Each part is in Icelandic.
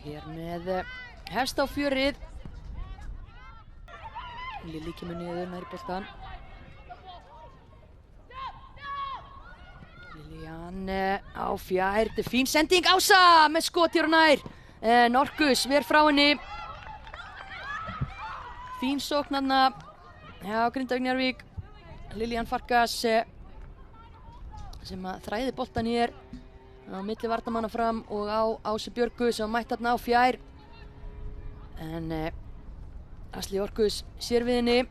Hér með hefst á fjörið. Lilli kemur niður nær í boltan. Liljan á fjær. Þetta er fín sending. Ása með skot hér og nær. Orkus ver frá henni. Fín sókn þarna. Já, Grindavík Njarðvík. Liljan Farkas sem að þræði boltan hér á milli varnarmanna fram og á Ásu Björgu sem mætti þarna á fjær. En Asli Orkus sér við henni.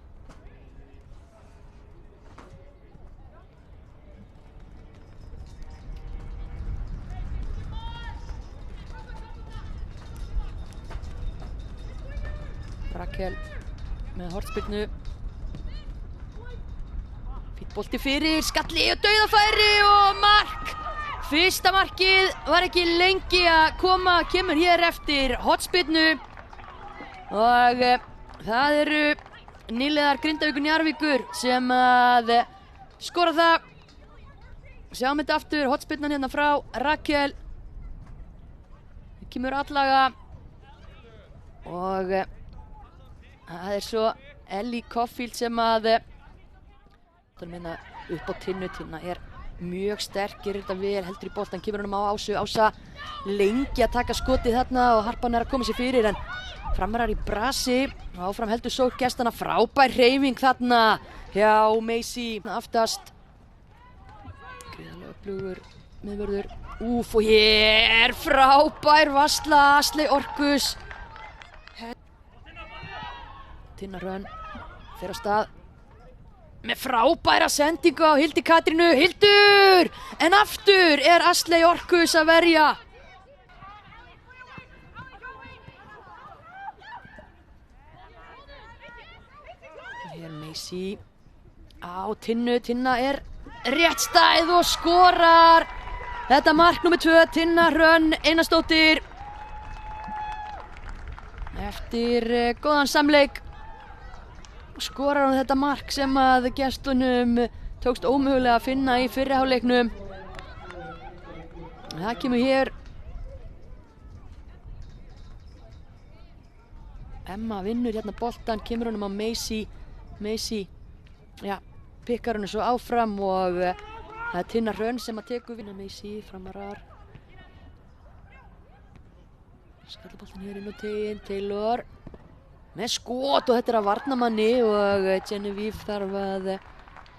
Rakel með hornspyrnu. Fínn bolti fyrir, skalli og dauðafæri og mark! Fyrsta markið var ekki lengi að koma, kemur hér eftir hornspyrnu. Og það eru nýliðar Grindavíkur Njarðvíkur sem að skora það. Sjáum þetta aftur, hornspyrnan hérna frá Rakel. Það kemur atlaga. Og það er svo Ellie Koffield sem að minna upp á Tinnu. Tinna er mjög sterk, gerir þetta vel, heldur í boltan, kemur honum á Ásu. Ása lengi að taka skotið þarna og harpan er að koma sér fyrir en Framarar í brasi. Áfram heldur sókn gestanna, frábær hreyfing þarna hjá Macy aftast. Gríðarlega öflugur miðvörður. Og hér frábær varsla Asli Orkus. Tinna Hrönn fer á stað með frábæra sendingu á Hildi Katrínu. Hildur! En aftur er Asli Orkus að verja. Hér Macy á Tinnu. Tinna er rétt stæð og skorar. Þetta mark nummer 2, Tinna Hrönn Einarsdóttir. Eftir góðan samleik skorar hún þetta mark sem að gestunum tókst ómögulega að finna í fyrri hálfleiknum. Það kemur hér Emma vinnur hérna boltan, kemur honum á Macy. Macy, já, pikkar hún svo áfram og það er Tinna Hrönn sem að tekur vinna. Macy, Framarar. Skallaboltan hér inn á teginn, Taylor með skot og þetta er að varnarmanni og Genevieve þarf að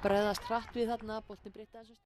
bregðast hratt við þarna. Boltinn breyta þessu.